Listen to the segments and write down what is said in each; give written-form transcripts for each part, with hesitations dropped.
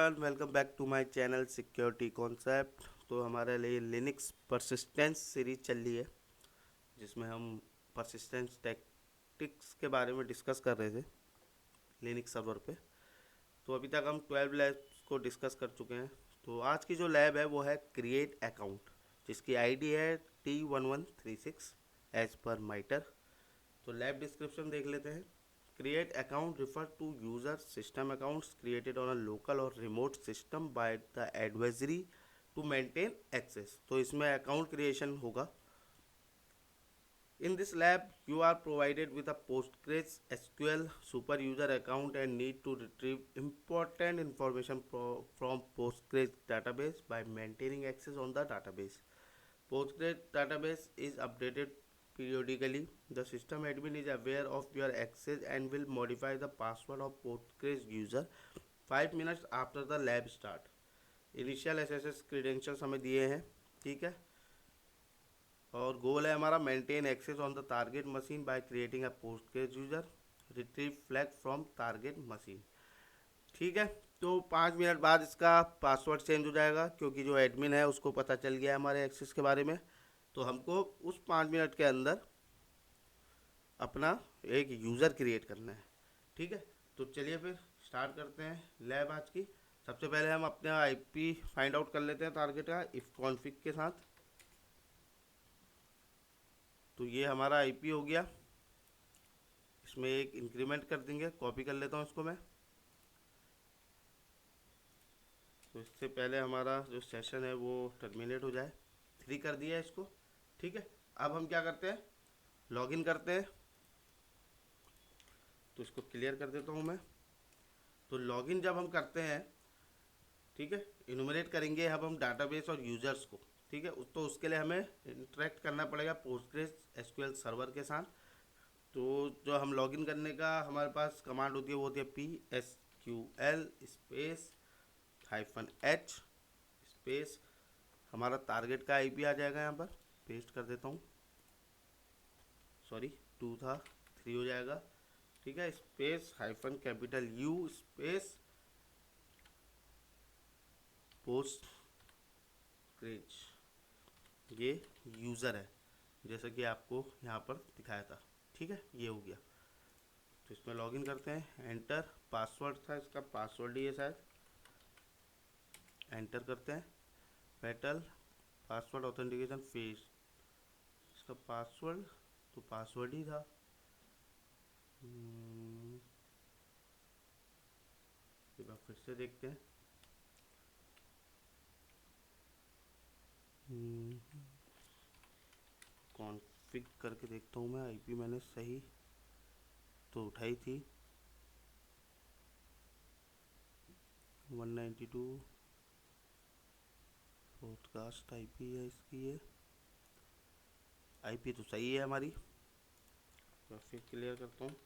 Everyone, welcome back to my channel security concept. तो हमारे लिए लिनक्स परसिस्टेंस सीरीज चल रही है, जिसमें हम परसिस्टेंस टैक्टिक्स के बारे में डिस्कस कर रहे थे लिनक्स सर्वर पे। तो अभी तक हम 12 लैब्स को डिस्कस कर चुके हैं। तो आज की जो लैब है वो है क्रिएट अकाउंट, जिसकी आईडी है T1136 एज पर माइटर। तो लैब डिस्क्रिप्शन देख लेते हैं। Create account refer to user system accounts created on a local or remote system by the advisory to maintain access। तो इसमें अकाउंट क्रिएशन होगा। In this lab, you are provided with a Postgres SQL super user account and need to retrieve important information from Postgres database by maintaining access on the database. Postgres database is updated periodically. The system admin is aware of your access and will modify the password of Postgres user 5 minutes after the lab start. Initial SSS credentials हमें दिए हैं, ठीक है। और goal है हमारा maintain access on the target machine by creating a Postgres user, retrieve flag from target machine, ठीक है। तो 5 मिनट बाद इसका पासवर्ड चेंज हो जाएगा, क्योंकि जो एडमिन है उसको पता चल गया है हमारे एक्सेस के बारे में। तो हमको उस 5 मिनट के अंदर अपना एक यूज़र क्रिएट करना है, ठीक है। तो चलिए फिर स्टार्ट करते हैं लैब आज की। सबसे पहले हम अपने आईपी फाइंड आउट कर लेते हैं टारगेट का इफ कॉन्फिग के साथ। तो ये हमारा आईपी हो गया। इसमें एक इंक्रीमेंट कर देंगे, कॉपी कर लेता हूँ इसको मैं। तो इससे पहले हमारा जो सेशन है वो टर्मिनेट हो जाए, 3 कर दिया है इसको, ठीक है। अब हम क्या करते हैं, लॉगिन करते हैं। तो इसको क्लियर कर देता हूँ मैं। तो लॉगिन जब हम करते हैं, ठीक है, इनुमरेट करेंगे अब हम डाटाबेस और यूजर्स को, ठीक है। तो उसके लिए हमें इंटरेक्ट करना पड़ेगा पोस्टग्रेस एसक्यूएल सर्वर के साथ। तो जो हम लॉगिन करने का हमारे पास कमांड होती है वो होती है PSQL स्पेस -H स्पेस, हमारा टारगेट का आईपी आ जाएगा, यहाँ पर पेस्ट कर देता हूँ, सॉरी 2 था 3 हो जाएगा, ठीक है। स्पेस -U स्पेस पोस्टग्रेस, ये यूज़र है जैसा कि आपको यहाँ पर दिखाया था, ठीक है। ये हो गया। तो इसमें लॉगिन करते हैं, एंटर पासवर्ड था इसका, पासवर्ड ही है शायद, एंटर करते हैं। पेटल पासवर्ड ऑथेंटिकेशन फेस, इसका पासवर्ड तो पासवर्ड ही था। एक बार फिर से देखते हैं। कॉन्फ़िग करके देखता हूँ मैं, आईपी मैंने सही तो उठाई थी, 192 पॉडकास्ट आईपी है इसकी, ये आईपी तो सही है हमारी। तो फिर क्लियर करता हूँ,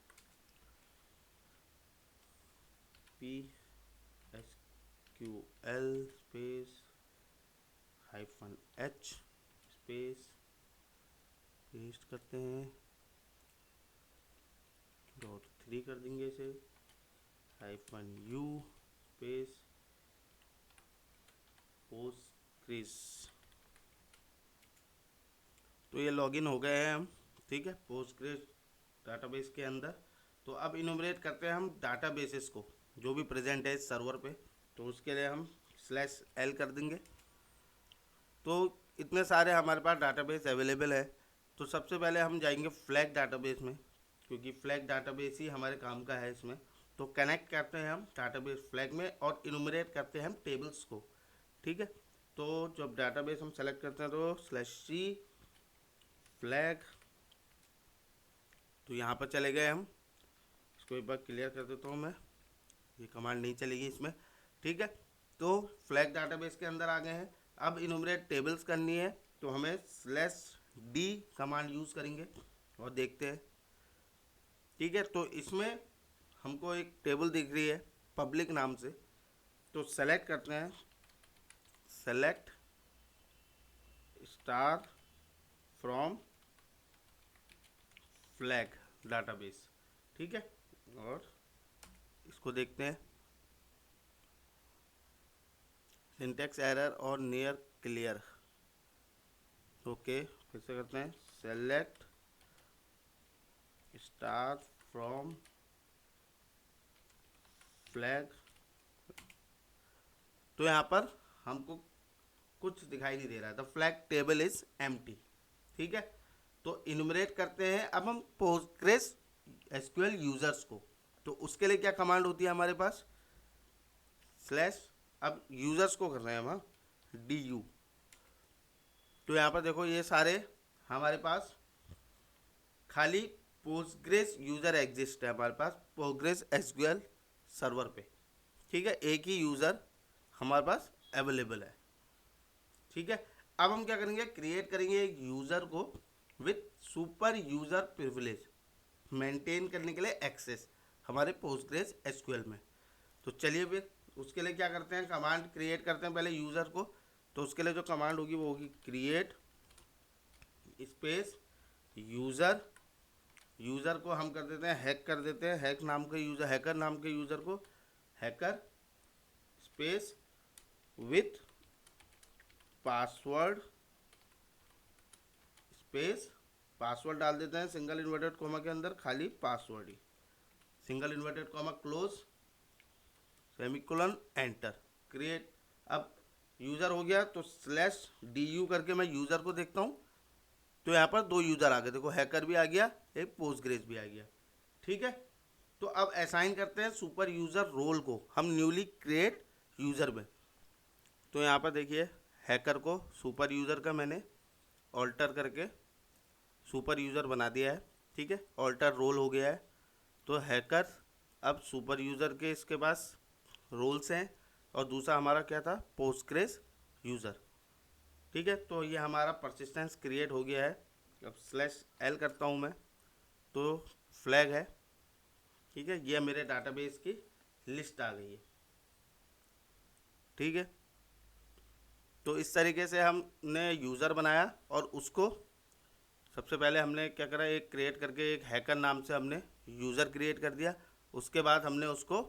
PSQL space -H space, paste करते हैं, .3 कर देंगे इसे, -U स्पेस पोस्टग्रेस। तो ये लॉगिन हो गए हैं हम, ठीक है, पोस्टग्रेस डाटाबेस के अंदर। तो अब इनुमरेट करते हैं हम डाटाबेसेस को जो भी प्रेजेंट है इस सर्वर पे। तो उसके लिए हम /L कर देंगे। तो इतने सारे हमारे पास डाटाबेस अवेलेबल है। तो सबसे पहले हम जाएंगे फ्लैग डाटाबेस में, क्योंकि फ्लैग डाटाबेस ही हमारे काम का है इसमें। तो कनेक्ट करते हैं हम डाटाबेस फ्लैग में और इनुमरेट करते हैं हम टेबल्स को, ठीक है। तो जब डाटाबेस हम सेलेक्ट करते हैं तो /C फ्लैग, तो यहाँ पर चले गए हम। इसको एक बार क्लियर कर देता हूँ मैं, ये कमांड नहीं चलेगी इसमें, ठीक है। तो फ्लैग डाटाबेस के अंदर आ गए हैं। अब इनुमरेट टेबल्स करनी है, तो हमें /D कमांड यूज़ करेंगे और देखते हैं, ठीक है। तो इसमें हमको एक टेबल दिख रही है पब्लिक नाम से। तो सेलेक्ट करते हैं, select star from flag database, ठीक है। और इसको देखते हैं, सिंटेक्स एरर और नियर क्लियर। ओके, फिर से करते हैं। Select star from flag. तो यहाँ पर हमको कुछ दिखाई नहीं दे रहा है, the flag table is empty. ठीक है, तो इनुमरेट करते हैं अब हम पोस्टग्रेस एसक्यूएल यूजर्स को। तो उसके लिए क्या कमांड होती है हमारे पास, स्लैश, अब यूजर्स को कर रहे हैं हम डी यू। तो यहाँ पर देखो ये सारे हमारे पास खाली पोस्टग्रेस यूजर एग्जिस्ट है हमारे पास पोस्टग्रेस एसक्यूएल सर्वर पे। ठीक है, एक ही यूज़र हमारे पास अवेलेबल है। ठीक है, अब हम क्या करेंगे, क्रिएट करेंगे एक यूज़र को with super user privilege maintain करने के लिए एक्सेस हमारे पोस्टग्रेस एसक्यूएल में। तो चलिए फिर उसके लिए क्या करते हैं, कमांड क्रिएट करते हैं पहले यूज़र को। तो उसके लिए जो कमांड होगी वो होगी क्रिएट स्पेस यूज़र। यूज़र को हम कर देते हैं हैक कर देते हैं, हैक नाम के यूज़र, हैकर नाम के यूज़र को hacker space with password space, password डाल देते हैं सिंगल इन्वर्टेड कॉमा के अंदर, खाली पासवर्ड ही, single inverted comma close semicolon enter, create. अब यूज़र हो गया तो स्लैश डी यू करके मैं यूज़र को देखता हूँ। तो यहाँ पर दो यूज़र आ गए, देखो हैकर भी आ गया, एक पोस्टग्रेस भी आ गया। ठीक है, तो अब असाइन करते हैं सुपर यूज़र रोल को हम न्यूली क्रिएट यूज़र में। तो यहाँ पर देखिए हैकर को सुपर यूज़र का मैंने ऑल्टर करके सुपर यूज़र बना दिया है। ठीक है, ऑल्टर रोल हो गया है। तो हैकर अब सुपर यूज़र के इसके पास रोल्स हैं और दूसरा हमारा क्या था, पोस्टग्रेस यूज़र। ठीक है, तो ये हमारा परसिस्टेंस क्रिएट हो गया है। अब स्लैश एल करता हूँ मैं तो फ्लैग है। ठीक है, ये मेरे डाटाबेस की लिस्ट आ गई है। ठीक है, तो इस तरीके से हमने यूज़र बनाया और उसको सबसे पहले हमने क्या करा, एक क्रिएट करके एक हैकर नाम से हमने यूज़र क्रिएट कर दिया। उसके बाद हमने उसको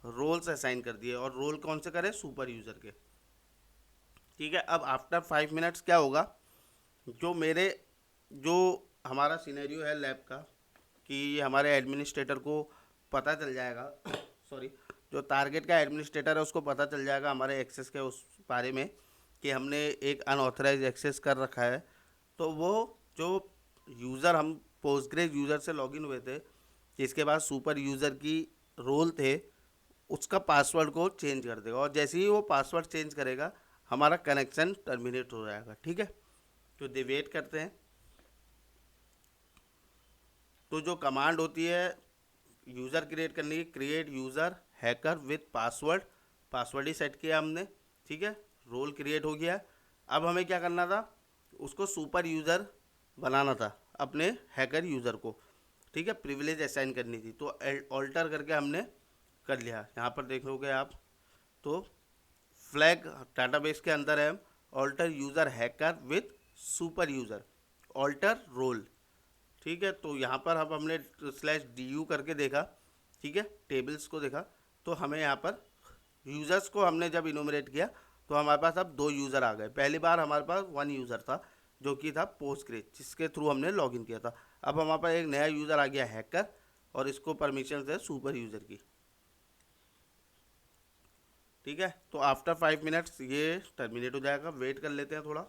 रोल्स असाइन कर दिए और रोल कौन से करे, सुपर यूज़र के। ठीक है, अब आफ्टर 5 मिनट्स क्या होगा, जो हमारा सिनेरियो है लैब का कि हमारे एडमिनिस्ट्रेटर को पता चल जाएगा सॉरी, जो टारगेट का एडमिनिस्ट्रेटर है उसको पता चल जाएगा हमारे एक्सेस के उस बारे में कि हमने एक अनऑथराइज एक्सेस कर रखा है। तो वो जो यूज़र हम पोस्टग्रेस यूज़र से लॉगिन हुए थे जिसके बाद सुपर यूज़र की रोल थे, उसका पासवर्ड को चेंज कर देगा और जैसे ही वो पासवर्ड चेंज करेगा हमारा कनेक्शन टर्मिनेट हो जाएगा। ठीक है, तो दे वेट करते हैं। तो जो कमांड होती है यूज़र क्रिएट करने की, create user hacker with password, password he set किया हमने। ठीक है, रोल क्रिएट हो गया। अब हमें क्या करना था, उसको सुपर यूज़र बनाना था अपने हैकर यूज़र को। ठीक है, प्रिविलेज असाइन करनी थी तो ऑल्टर करके हमने कर लिया। यहाँ पर देखोगे आप तो फ्लैग डाटाबेस के अंदर है alter user hacker with super user alter role. ठीक है, तो यहाँ पर अब हमने स्लैश डी यू करके देखा। ठीक है, टेबल्स को देखा तो हमें यहाँ पर यूज़र्स को हमने जब इनोमरेट किया तो हमारे पास अब 2 यूज़र आ गए। पहली बार हमारे पास 1 यूज़र था जो कि था पोस्टग्रेस जिसके थ्रू हमने लॉगिन किया था। अब हमारे पास एक नया यूज़र आ गया हैकर और इसको परमिशन है सुपर यूज़र की। ठीक है, तो आफ्टर 5 मिनट्स ये टर्मिनेट हो जाएगा, वेट कर लेते हैं थोड़ा।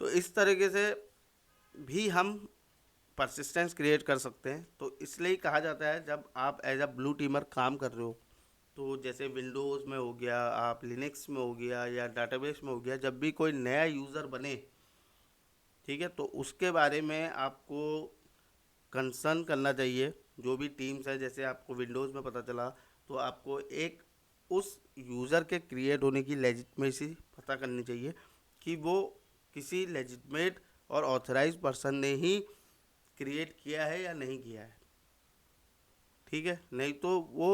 तो इस तरीके से भी हम परसिस्टेंस क्रिएट कर सकते हैं। तो इसलिए ही कहा जाता है जब आप एज अ ब्लू टीमर काम कर रहे हो, तो जैसे विंडोज़ में हो गया, आप लिनक्स में हो गया या डाटाबेस में हो गया, जब भी कोई नया यूज़र बने, ठीक है, तो उसके बारे में आपको कंसर्न करना चाहिए। जो भी टीम्स है, जैसे आपको विंडोज़ में पता चला तो आपको एक उस यूज़र के क्रिएट होने की लेजिटमेसी पता करनी चाहिए कि वो किसी लेजिटमेट और ऑथराइज पर्सन ने ही क्रिएट किया है या नहीं किया है। ठीक है, नहीं तो वो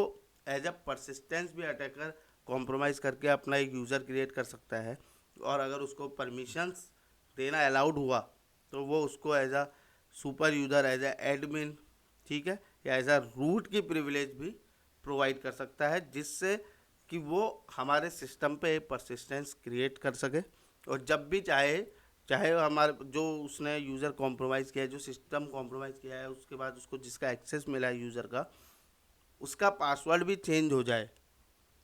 एज अ परसिस्टेंस भी अटैकर कॉम्प्रोमाइज़ करके अपना एक यूज़र क्रिएट कर सकता है और अगर उसको परमिशंस देना अलाउड हुआ तो वो उसको as a super user, as a admin, ठीक है, या एज अ रूट की प्रिविलेज भी प्रोवाइड कर सकता है जिससे कि वो हमारे सिस्टम पे परसिस्टेंस क्रिएट कर सके, और जब भी चाहे, चाहे हमारे जो उसने यूज़र कॉम्प्रोमाइज़ किया है, जो सिस्टम कॉम्प्रोमाइज़ किया है, उसके बाद उसको जिसका एक्सेस मिला है यूज़र का, उसका पासवर्ड भी चेंज हो जाए,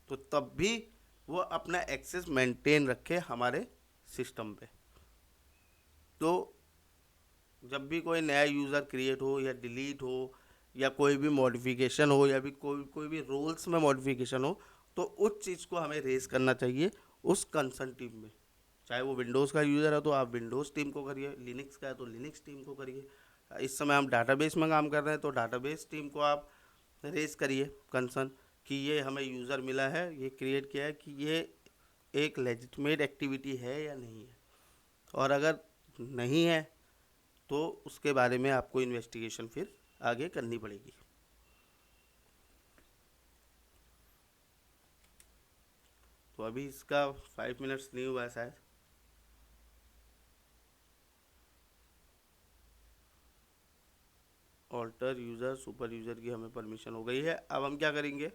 तो तब भी वो अपना एक्सेस मेंटेन रखे हमारे सिस्टम पे। तो जब भी कोई नया यूज़र क्रिएट हो या डिलीट हो, या कोई भी मॉडिफिकेशन हो, या भी कोई भी रोल्स में मॉडिफिकेशन हो, तो उस चीज़ को हमें रेस करना चाहिए उस कंसर्न टीम में। चाहे वो विंडोज़ का यूज़र है तो आप विंडोज़ टीम को करिए, लिनक्स का है तो लिनक्स टीम को करिए। इस समय हम डाटाबेस में काम कर रहे हैं तो डाटाबेस टीम को आप रेस करिए कंसर्न कि ये हमें यूज़र मिला है, ये क्रिएट किया है, कि ये एक लेजिटमेट एक्टिविटी है या नहीं है, और अगर नहीं है तो उसके बारे में आपको इन्वेस्टिगेशन फिर आगे करनी पड़ेगी। तो अभी इसका 5 मिनट्स नहीं हुआ है शायद। ऑल्टर यूज़र सुपर यूज़र की हमें परमिशन हो गई है। अब हम क्या करेंगे,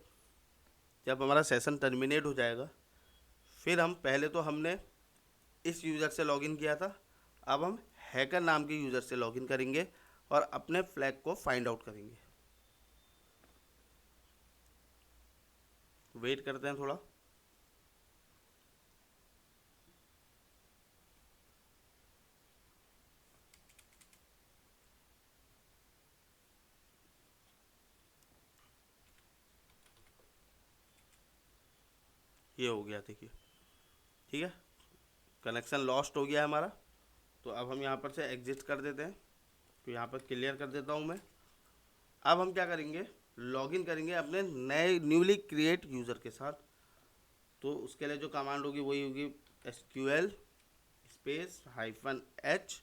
जब हमारा सेशन टर्मिनेट हो जाएगा, फिर हम पहले तो हमने इस यूज़र से लॉगिन किया था, अब हम हैकर नाम के यूज़र से लॉगिन करेंगे और अपने फ्लैग को फाइंड आउट करेंगे। वेट करते हैं थोड़ा। ये हो गया, देखिए, ठीक है, कनेक्शन लॉस्ट हो गया है हमारा। तो अब हम यहाँ पर से एग्जिट कर देते हैं, तो यहाँ पर क्लियर कर देता हूँ मैं। अब हम क्या करेंगे, लॉगिन करेंगे अपने नए न्यूली क्रिएट यूज़र के साथ। तो उसके लिए जो कमांड होगी वही होगी SQL स्पेस -H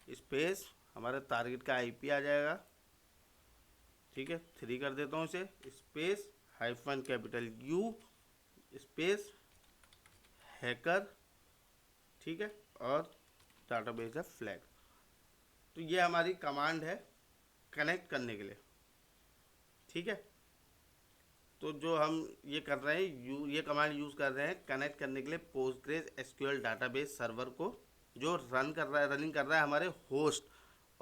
स्पेस, हमारे टारगेट का IP आ जाएगा, ठीक है, 3 कर देता हूँ इसे, स्पेस -U स्पेस हैकर, ठीक है, और डाटाबेस है फ्लैग। तो ये हमारी कमांड है कनेक्ट करने के लिए, ठीक है। तो जो हम ये कर रहे हैं, ये कमांड यूज़ कर रहे हैं कनेक्ट करने के लिए पोस्टग्रेस SQL डाटाबेस सर्वर को, जो रनिंग कर रहा है हमारे होस्ट,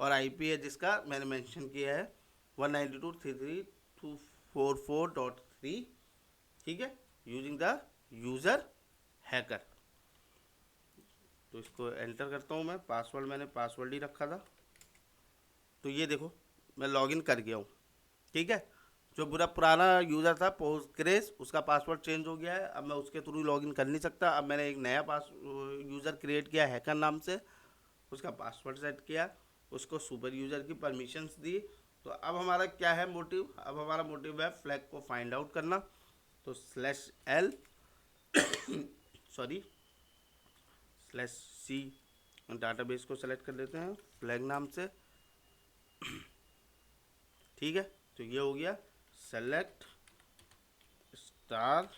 और IP है जिसका मैंने मेंशन किया है 192.168.244.3, ठीक है, यूजिंग द यूज़र हैकर। तो इसको एंटर करता हूँ मैं, पासवर्ड मैंने पासवर्ड ही रखा था। तो ये देखो मैं लॉगिन कर गया हूँ, ठीक है। जो पूरा पुराना यूज़र था पोस्टग्रेस, उसका पासवर्ड चेंज हो गया है, अब मैं उसके थ्रू लॉगिन कर नहीं सकता। अब मैंने एक नया यूज़र क्रिएट किया हैकर नाम से, उसका पासवर्ड सेट किया, उसको सुपर यूज़र की परमिशंस दी। तो अब हमारा क्या है मोटिव, अब हमारा मोटिव है फ्लैग को फाइंड आउट करना। तो /L सॉरी /C डाटाबेस को सेलेक्ट कर लेते हैं फ्लैग नाम से, ठीक है। तो ये हो गया सेलेक्ट स्टार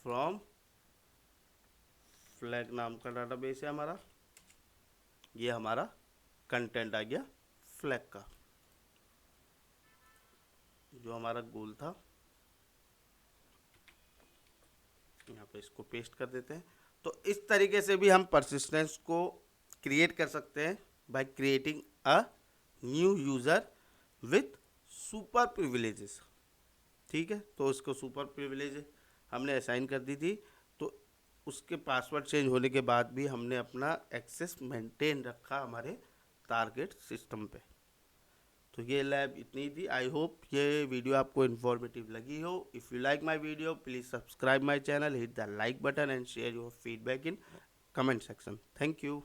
फ्रॉम फ्लैग नाम का डाटाबेस है हमारा, ये हमारा कंटेंट आ गया फ्लैग का, जो हमारा गोल था। यहाँ पे इसको पेस्ट कर देते हैं। तो इस तरीके से भी हम परसिस्टेंस को क्रिएट कर सकते हैं bye creating a new user with super privileges, ठीक है। तो उसको सुपर प्रिविलेज हमने असाइन कर दी थी, तो उसके पासवर्ड चेंज होने के बाद भी हमने अपना एक्सेस मेंटेन रखा हमारे टारगेट सिस्टम पे। तो ये लैब इतनी थी। आई होप ये वीडियो आपको इन्फॉर्मेटिव लगी हो। If you like my video please subscribe my channel, hit the like button and share your feedback in comment section. Thank you.